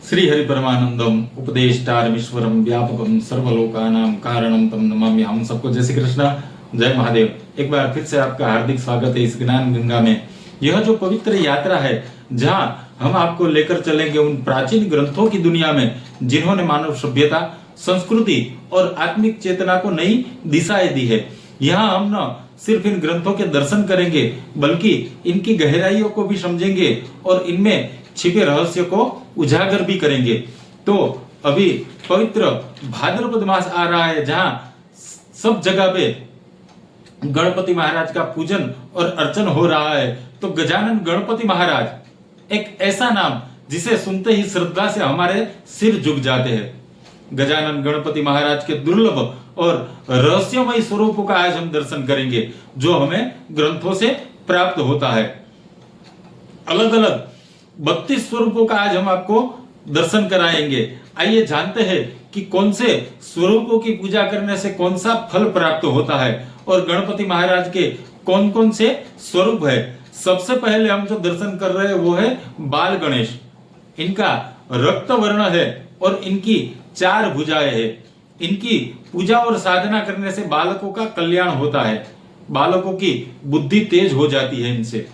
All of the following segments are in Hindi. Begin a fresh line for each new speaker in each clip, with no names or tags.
श्री हरि परमानंदम उपदेष्टारमीश्वरम व्यापकम सर्वलोकानां कारणम तम नमामि। हम सबको जय श्री कृष्ण, जय महादेव। एक बार फिर से आपका हार्दिक स्वागत है इस ज्ञान गंगा में। यह जो पवित्र यात्रा है, जहां हम आपको लेकर चलेंगे उन प्राचीन ग्रंथों की दुनिया में, जिन्होंने मानव सभ्यता, संस्कृति और आत्मिक चेतना को नई दिशाएं दी है। यहाँ हम न सिर्फ इन ग्रंथों के दर्शन करेंगे, बल्कि इनकी गहराइयों को भी समझेंगे और इनमें छिपे रहस्य को उजागर भी करेंगे। तो अभी पवित्र भाद्रपद मास आ रहा है, जहां सब जगह पे गणपति महाराज का पूजन और अर्चन हो रहा है। तो गजानन गणपति महाराज एक ऐसा नाम जिसे सुनते ही श्रद्धा से हमारे सिर झुक जाते हैं। गजानन गणपति महाराज के दुर्लभ और रहस्यमय स्वरूपों का आज हम दर्शन करेंगे, जो हमें ग्रंथों से प्राप्त होता है। अलग अलग 32 स्वरूपों का आज हम आपको दर्शन कराएंगे। आइए जानते हैं कि कौन से स्वरूपों की पूजा करने से कौन सा फल प्राप्त होता है और गणपति महाराज के कौन कौन से स्वरूप है। सबसे पहले हम जो दर्शन कर रहे हैं वो है बाल गणेश। इनका रक्त वर्ण है और इनकी 4 भुजाएं हैं। इनकी पूजा और साधना करने से बालकों का कल्याण होता है, बालकों की बुद्धि तेज हो जाती है, इनसे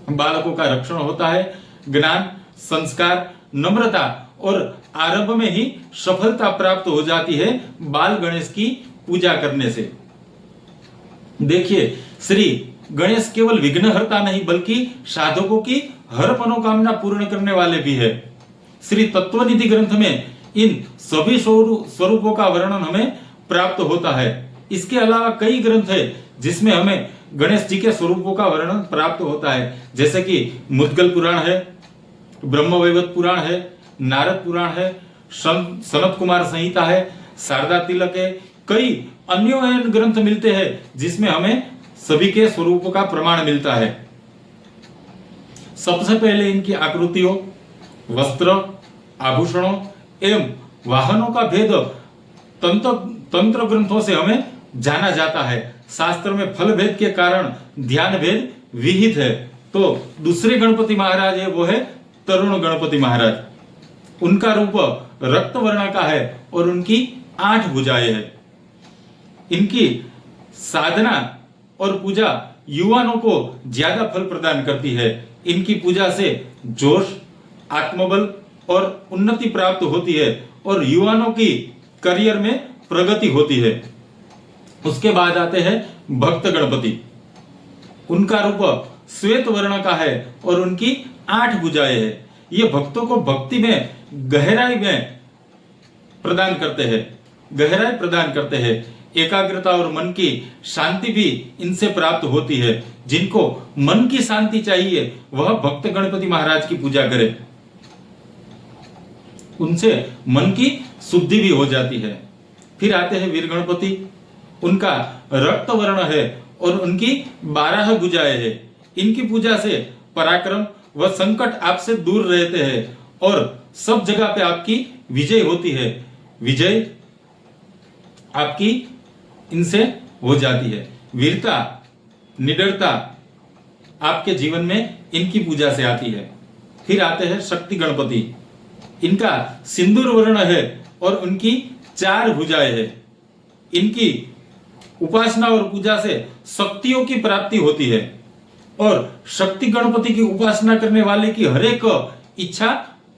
बालकों का रक्षण होता है, ज्ञान, संस्कार, नम्रता और आरंभ में ही सफलता प्राप्त हो जाती है बाल गणेश की पूजा करने से। देखिए, श्री गणेश केवल विघ्नहर्ता नहीं, बल्कि साधकों की हर मनोकामना पूर्ण करने वाले भी है। श्री तत्वनिधि ग्रंथ में इन सभी स्वरूपों का वर्णन हमें प्राप्त होता है। इसके अलावा कई ग्रंथ है जिसमें हमें गणेश जी के स्वरूपों का वर्णन प्राप्त होता है, जैसे कि मुद्गल पुराण है, ब्रह्मवैवर्त पुराण है, नारद पुराण है, सनत कुमार संहिता है, शारदा तिलक है। कई अन्य ग्रंथ मिलते हैं जिसमें हमें सभी के स्वरूपों का प्रमाण मिलता है। सबसे पहले इनकी आकृतियों, वस्त्र, आभूषणों एवं वाहनों का भेद तंत्र ग्रंथों से हमें जाना जाता है। शास्त्र में फल भेद के कारण ध्यान भेद विहित है। तो दूसरे गणपति महाराज है, वो है तरुण गणपति महाराज। उनका रूप रक्त वर्ण का है और उनकी 8 भुजाएं हैं। इनकी साधना और पूजा युवाओं को ज्यादा फल प्रदान करती है। इनकी पूजा से जोश, आत्मबल और उन्नति प्राप्त होती है और युवाओं की करियर में प्रगति होती है। उसके बाद आते हैं भक्त गणपति। उनका रूप श्वेत वर्ण का है और उनकी 8 भुजाएं हैं। ये भक्तों को भक्ति में गहराई प्रदान करते हैं। एकाग्रता और मन की शांति भी इनसे प्राप्त होती है। जिनको मन की शांति चाहिए वह भक्त गणपति महाराज की पूजा करे, उनसे मन की शुद्धि भी हो जाती है। फिर आते हैं वीर गणपति। उनका रक्त वर्ण है और उनकी 12 भुजाएं हैं। इनकी पूजा से पराक्रम व संकट आपसे दूर रहते हैं और सब जगह पे आपकी विजय होती है। विजय आपकी इनसे हो जाती है। वीरता, निडरता आपके जीवन में इनकी पूजा से आती है। फिर आते हैं शक्ति गणपति। इनका सिंदूर वर्ण है और उनकी 4 भुजाएं हैं। इनकी उपासना और पूजा से शक्तियों की प्राप्ति होती है और शक्ति गणपति की उपासना करने वाले की हर एक इच्छा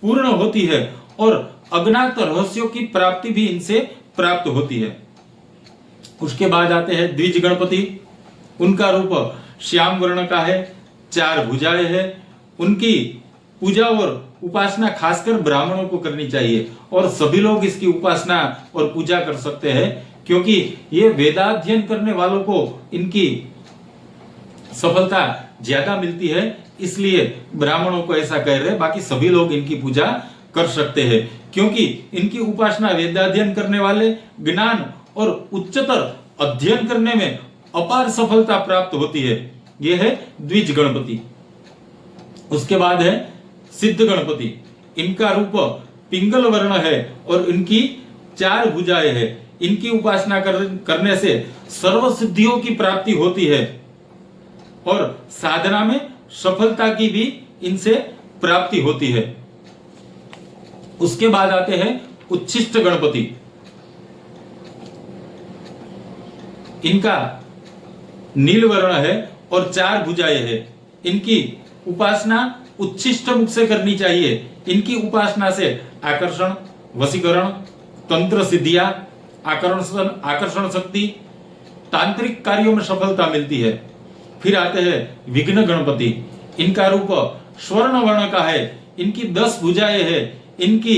पूर्ण होती है और अज्ञात रहस्यों की प्राप्ति भी इनसे प्राप्त होती है। उसके बाद आते हैं द्विज गणपति। उनका रूप श्याम वर्ण का है, 4 भुजाएं हैं। उनकी पूजा और उपासना खासकर ब्राह्मणों को करनी चाहिए और सभी लोग इसकी उपासना और पूजा कर सकते हैं, क्योंकि ये वेदाध्ययन करने वालों को इनकी सफलता ज्यादा मिलती है। इसलिए ब्राह्मणों को ऐसा कह रहे हैं, बाकी सभी लोग इनकी पूजा कर सकते हैं, क्योंकि इनकी उपासना वेदाध्ययन करने वाले ज्ञान और उच्चतर अध्ययन करने में अपार सफलता प्राप्त होती है। यह है द्विज गणपति। उसके बाद है सिद्ध गणपति। इनका रूप पिंगल वर्ण है और इनकी 4 भुजाएं हैं। इनकी उपासना करने से सर्व सिद्धियों की प्राप्ति होती है और साधना में सफलता की भी इनसे प्राप्ति होती है। उसके बाद आते हैं उच्छिष्ट गणपति। इनका नील वर्ण है और 4 भुजाएं है। इनकी उपासना उच्छिष्ट मुख से करनी चाहिए। इनकी उपासना से आकर्षण, वशीकरण, तंत्र सिद्धियां, आकर्षण शक्ति, तांत्रिक कार्यों में सफलता मिलती है। फिर आते हैं विघ्न गणपति। इनका रूप स्वर्ण वर्ण का है। इनकी 10 भुजाएं है। इनकी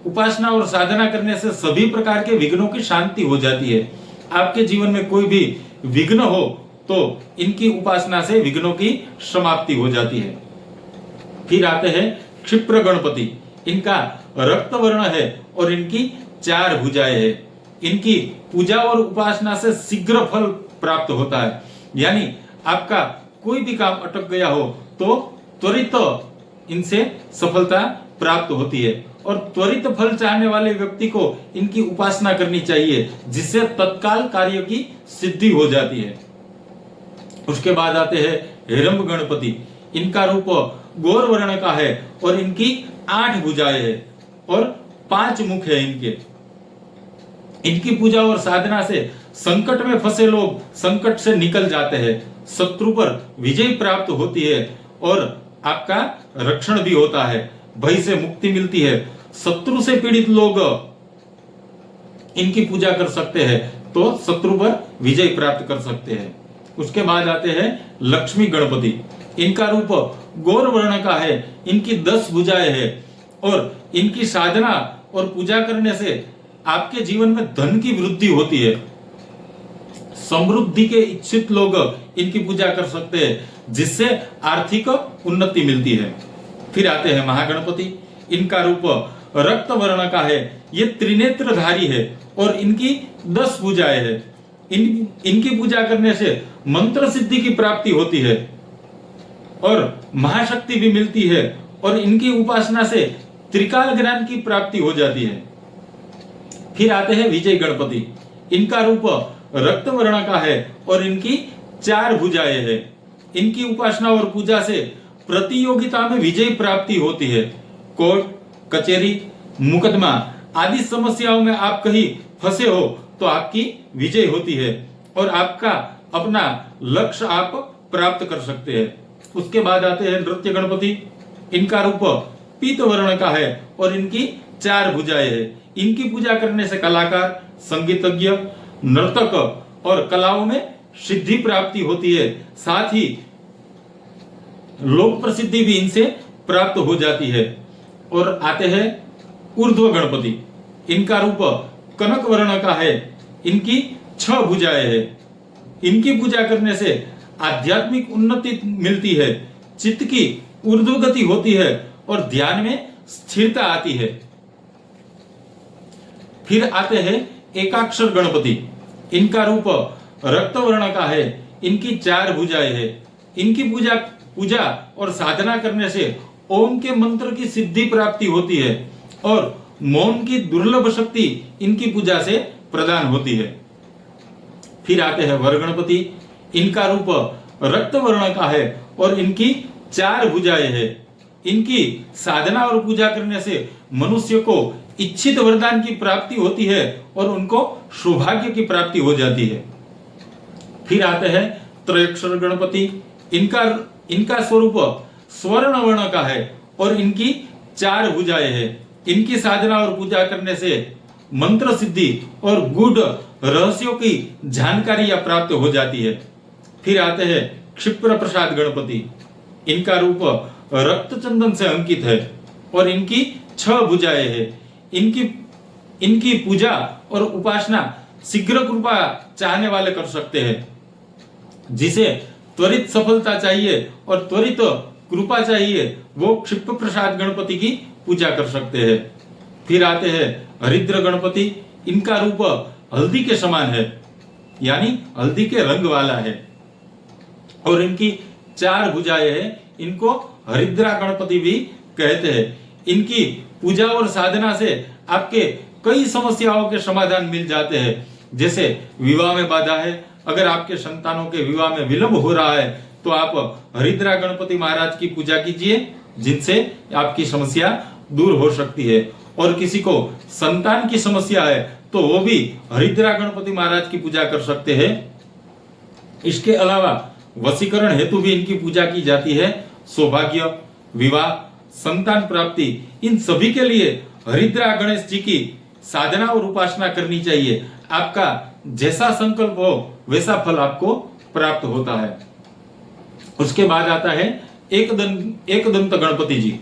उपासना और साधना करने से सभी प्रकार के विघ्नों की शांति हो जाती है। आपके जीवन में कोई भी विघ्न हो तो इनकी उपासना से विघ्नों की समाप्ति हो जाती है। फिर आते हैं क्षिप्र गणपति। इनका रक्त वर्ण है और इनकी 4 भुजाएं है। इनकी पूजा और उपासना से शीघ्र फल प्राप्त होता है। यानी आपका कोई भी काम अटक गया हो तो त्वरित इनसे सफलता प्राप्त होती है। और त्वरित फल चाहने वाले व्यक्ति को इनकी उपासना करनी चाहिए, जिससे तत्काल कार्य की सिद्धि हो जाती है। उसके बाद आते हैं हेरंब गणपति। इनका रूप गौर वर्ण का है और इनकी 8 भुजाएं है और 5 मुख है इनके। इनकी पूजा और साधना से संकट में फंसे लोग संकट से निकल जाते हैं, शत्रु पर विजय प्राप्त होती है और आपका रक्षण भी होता है, भय से मुक्ति मिलती है। शत्रु से पीड़ित लोग इनकी पूजा कर सकते हैं तो शत्रु पर विजय प्राप्त कर सकते हैं। उसके बाद आते हैं लक्ष्मी गणपति। इनका रूप गौर वर्ण का है। इनकी 10 भुजाएं है और इनकी साधना और पूजा करने से आपके जीवन में धन की वृद्धि होती है। समृद्धि के इच्छित लोग इनकी पूजा कर सकते हैं, जिससे आर्थिक उन्नति मिलती है। फिर आते हैं महागणपति। इनका रूप रक्त वर्ण का है। ये त्रिनेत्रधारी है और इनकी 10 भुजाएं है। इनकी पूजा करने से मंत्र सिद्धि की प्राप्ति होती है और महाशक्ति भी मिलती है और इनकी उपासना से त्रिकाल ज्ञान की प्राप्ति हो जाती है। फिर आते हैं विजय गणपति। इनका रूप रक्त वर्ण का है और इनकी 4 भुजाएं है। इनकी उपासना और पूजा से प्रतियोगिता में विजय प्राप्ति होती है। कोर्ट, कचहरी, मुकदमा आदि समस्याओं में आप कहीं फंसे हो तो आपकी विजय होती है और आपका अपना लक्ष्य आप प्राप्त कर सकते हैं। उसके बाद आते हैं नृत्य गणपति। इनका रूप पीत वर्ण का है और इनकी 4 भुजाएं है। इनकी पूजा करने से कलाकार, संगीतज्ञ, नर्तक और कलाओं में सिद्धि प्राप्ति होती है। साथ ही लोक प्रसिद्धि भी इनसे प्राप्त हो जाती है। और आते हैं ऊर्ध्व गणपति। इनका रूप कनक वर्ण का है। इनकी 6 भुजाएं है। इनकी पूजा करने से आध्यात्मिक उन्नति मिलती है, चित्त की ऊर्ध्वगति होती है और ध्यान में स्थिरता आती है। फिर आते हैं एकाक्षर गणपति। इनका रूप रक्त वर्ण का है। इनकी 4 भुजाएं है। इनकी पूजा और साधना करने से ओम के मंत्र की सिद्धि प्राप्ति होती है और मौन की दुर्लभ शक्ति इनकी पूजा से प्रदान होती है। फिर आते हैं वर गणपति। इनका रूप रक्त वर्ण का है और इनकी 4 भुजाएं है। इनकी साधना और पूजा करने से मनुष्य को इच्छित वरदान की प्राप्ति होती है और उनको सौभाग्य की प्राप्ति हो जाती है। फिर आते हैं त्रयक्षर गणपति। इनका स्वरूप स्वर्ण वर्ण का है और इनकी 4 भुजाएं है। इनकी साधना और पूजा करने से मंत्र सिद्धि और गूढ़ रहस्यों की जानकारी प्राप्त हो जाती है। फिर आते हैं क्षिप्र प्रसाद गणपति। इनका रूप रक्त चंदन से अंकित है और इनकी 6 भुजाएं है। इनकी पूजा और उपासना शीघ्र कृपा चाहने वाले कर सकते हैं। जिसे त्वरित सफलता चाहिए और त्वरित कृपा चाहिए वो क्षिप्र प्रसाद गणपति की पूजा कर सकते हैं। फिर आते हैं हरिद्र गणपति। इनका रूप हल्दी के समान है, यानी हल्दी के रंग वाला है और इनकी 4 भुजाएं है। इनको हरिद्रा गणपति भी कहते हैं। इनकी पूजा और साधना से आपके कई समस्याओं के समाधान मिल जाते हैं। जैसे विवाह में बाधा है, अगर आपके संतानों के विवाह में विलंब हो रहा है तो आप हरिद्रा गणपति महाराज की पूजा कीजिए, जिनसे आपकी समस्या दूर हो सकती है। और किसी को संतान की समस्या है तो वो भी हरिद्रा गणपति महाराज की पूजा कर सकते हैं। इसके अलावा वशीकरण हेतु भी इनकी पूजा की जाती है। सौभाग्य, विवाह, संतान प्राप्ति, इन सभी के लिए हरिद्रा गणेश जी की साधना और उपासना करनी चाहिए। आपका जैसा संकल्प हो वैसा फल आपको प्राप्त होता है। उसके बाद आता है एकदंत गणपति जी।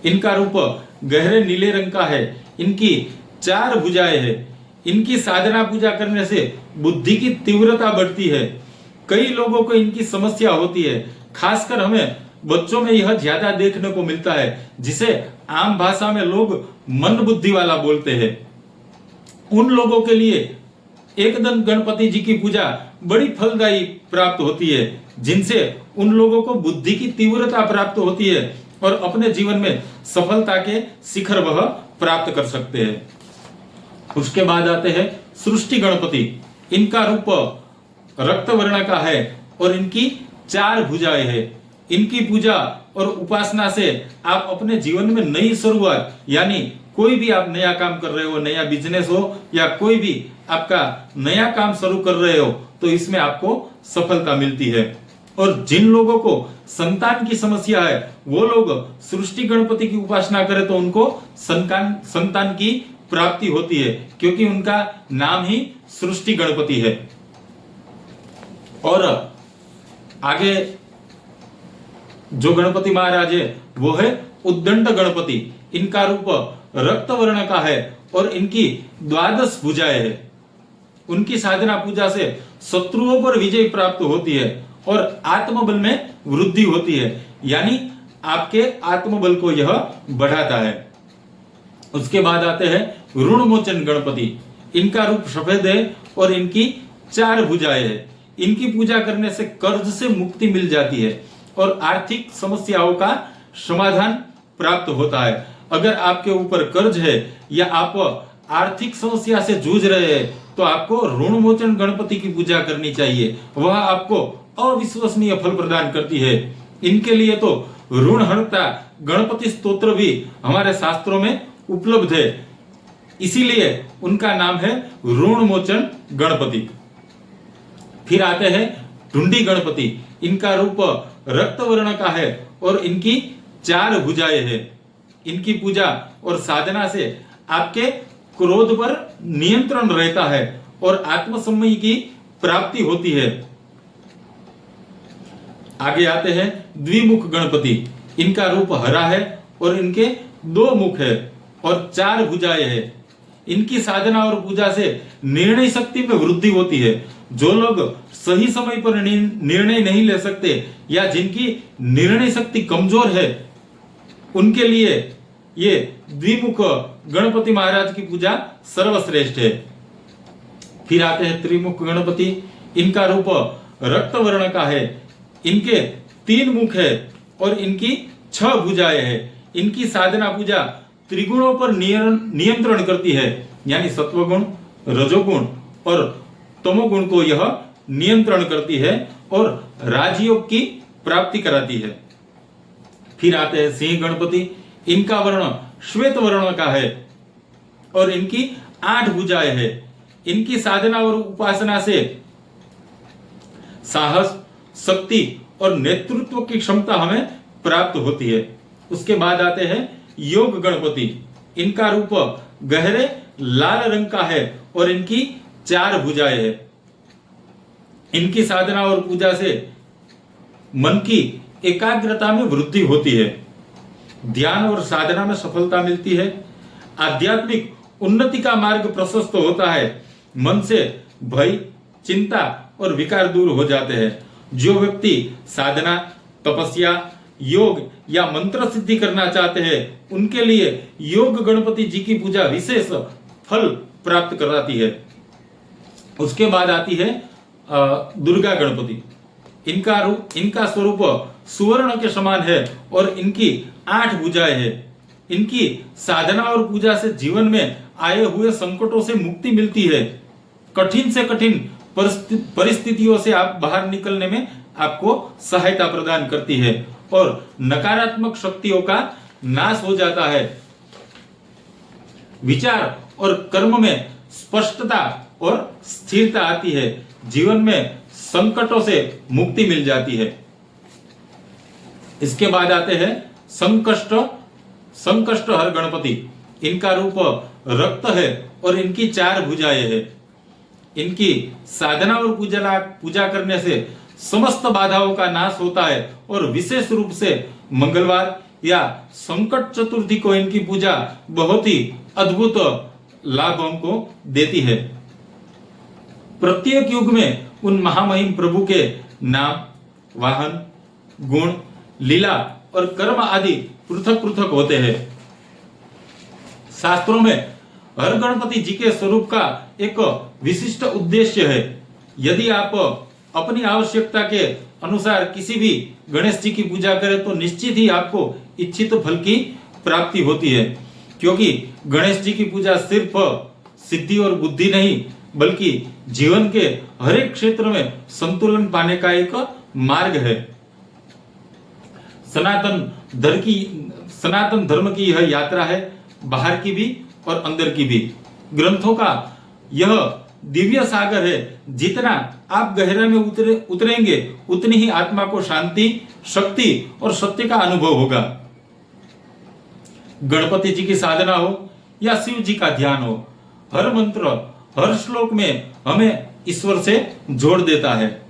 इनका रूप गहरे नीले रंग का है। इनकी 4 भुजाएं हैं। इनकी साधना पूजा करने से बुद्धि की तीव्रता बढ़ती है। कई लोगों को इनकी समस्या होती है, खासकर हमें बच्चों में यह ज्यादा देखने को मिलता है, जिसे आम भाषा में लोग मंद बुद्धि वाला बोलते हैं। उन लोगों के लिए एकदंत गणपति जी की पूजा बड़ी फलदायी प्राप्त होती है, जिनसे उन लोगों को बुद्धि की तीव्रता प्राप्त होती है और अपने जीवन में सफलता के शिखर वह प्राप्त कर सकते हैं। उसके बाद आते हैं सृष्टि गणपति। इनका रूप रक्त वर्ण का है और इनकी 4 भुजाएं हैं। इनकी पूजा और उपासना से आप अपने जीवन में नई शुरुआत, यानी कोई भी आप नया काम कर रहे हो, नया बिजनेस हो या कोई भी आपका नया काम शुरू कर रहे हो, तो इसमें आपको सफलता मिलती है। और जिन लोगों को संतान की समस्या है वो लोग सृष्टि गणपति की उपासना करें तो उनको संतान की प्राप्ति होती है, क्योंकि उनका नाम ही सृष्टि गणपति है। और आगे जो गणपति महाराज है वो है उद्दंड गणपति। इनका रूप रक्त वर्ण का है और इनकी 12 भुजाएं है। उनकी साधना पूजा से शत्रुओं पर विजय प्राप्त होती है और आत्मबल में वृद्धि होती है, यानी आपके आत्मबल को यह बढ़ाता है। उसके बाद आते हैं ऋण मोचन गणपति। इनका रूप सफेद है और इनकी 4 भुजाएं है। इनकी पूजा करने से कर्ज से मुक्ति मिल जाती है और आर्थिक समस्याओं का समाधान प्राप्त होता है। अगर आपके ऊपर कर्ज है या आप आर्थिक समस्या से जूझ रहे हैं तो आपको ऋण मोचन गणपति की पूजा करनी चाहिए। वह आपको अविश्वसनीय फल प्रदान करती है। इनके लिए तो ऋण हरता गणपति स्तोत्र भी हमारे शास्त्रों में उपलब्ध है, इसीलिए उनका नाम है ऋण मोचन गणपति। फिर आते हैं ढूंढी गणपति। इनका रूप रक्त वर्ण का है और इनकी 4 भुजाएं है। इनकी पूजा और साधना से आपके क्रोध पर नियंत्रण रहता है और आत्मसंयम की प्राप्ति होती है। आगे आते हैं द्विमुख गणपति। इनका रूप हरा है और इनके 2 मुख है और 4 भुजाएं है। इनकी साधना और पूजा से निर्णय शक्ति में वृद्धि होती है। जो लोग सही समय पर निर्णय नहीं ले सकते या जिनकी निर्णय शक्ति कमजोर है, उनके लिए ये द्विमुख गणपति महाराज की पूजा सर्वश्रेष्ठ है। फिर आते हैं त्रिमुख गणपति। इनका रूप रक्त वर्ण का है। इनके 3 मुख है और इनकी 6 भुजाएं है। इनकी साधना पूजा त्रिगुणों पर नियंत्रण करती है, यानी सत्वगुण, रजोगुण और तमोगुण को यह नियंत्रण करती है और राजयोग की प्राप्ति कराती है। फिर आते हैं सिंह गणपति। इनका वर्ण श्वेत वर्ण का है और इनकी 8 भुजाएं है। इनकी साधना और उपासना से साहस, शक्ति और नेतृत्व की क्षमता हमें प्राप्त होती है। उसके बाद आते हैं योग गणपति। इनका रूप गहरे लाल रंग का है और इनकी 4 भुजाएं है। इनकी साधना और पूजा से मन की एकाग्रता में वृद्धि होती है, ध्यान और साधना में सफलता मिलती है, आध्यात्मिक उन्नति का मार्ग प्रशस्त होता है, मन से भय, चिंता और विकार दूर हो जाते हैं। जो व्यक्ति साधना, तपस्या, योग या मंत्र सिद्धि करना चाहते हैं, उनके लिए योग गणपति जी की पूजा विशेष फल प्राप्त कराती है। उसके बाद आती है दुर्गा गणपति। इनका स्वरूप सुवर्ण के समान है और इनकी 8 भुजाएं है। इनकी साधना और पूजा से जीवन में आए हुए संकटों से मुक्ति मिलती है। कठिन से कठिन परिस्थितियों से आप बाहर निकलने में आपको सहायता प्रदान करती है और नकारात्मक शक्तियों का नाश हो जाता है। विचार और कर्म में स्पष्टता और स्थिरता आती है। जीवन में संकटों से मुक्ति मिल जाती है। इसके बाद आते हैं संकष्ट हर गणपति। इनका रूप रक्त है और इनकी 4 भुजाएं हैं। इनकी साधना और पूजा करने से समस्त बाधाओं का नाश होता है और विशेष रूप से मंगलवार या संकट चतुर्थी को इनकी पूजा बहुत ही अद्भुत लाभ हमको देती है। प्रत्येक युग में उन महामहिम प्रभु के नाम, वाहन, गुण, लीला और कर्म आदि पृथक पृथक होते हैं। शास्त्रों में हर गणपति जी के स्वरूप का एक विशिष्ट उद्देश्य है। यदि आप अपनी आवश्यकता के अनुसार किसी भी गणेश जी की पूजा करें तो निश्चित ही आपको इच्छित फल की प्राप्ति होती है, क्योंकि गणेश जी की पूजा सिर्फ सिद्धि और बुद्धि नहीं बल्कि जीवन के हर एक क्षेत्र में संतुलन पाने का एक मार्ग है। सनातन धर्म की यह यात्रा है, बाहर की भी और अंदर की भी। ग्रंथों का यह दिव्य सागर है। जितना आप गहरा में उतरेंगे उतनी ही आत्मा को शांति, शक्ति और सत्य का अनुभव होगा। गणपति जी की साधना हो या शिव जी का ध्यान हो, हर मंत्र, हर श्लोक में हमें ईश्वर से जोड़ देता है।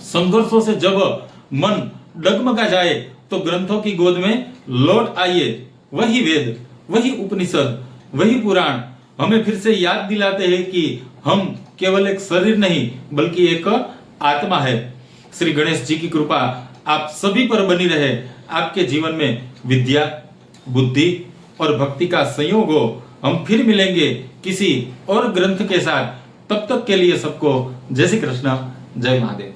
संघर्षों से जब मन डगमगा जाए तो ग्रंथों की गोद में लौट आइए। वही वेद, वही उपनिषद, वही पुराण हमें फिर से याद दिलाते हैं कि हम केवल एक शरीर नहीं बल्कि एक आत्मा है। श्री गणेश जी की कृपा आप सभी पर बनी रहे। आपके जीवन में विद्या, बुद्धि और भक्ति का संयोग हो। हम फिर मिलेंगे किसी और ग्रंथ के साथ। तब तक के लिए सबको जय श्री कृष्ण, जय महादेव।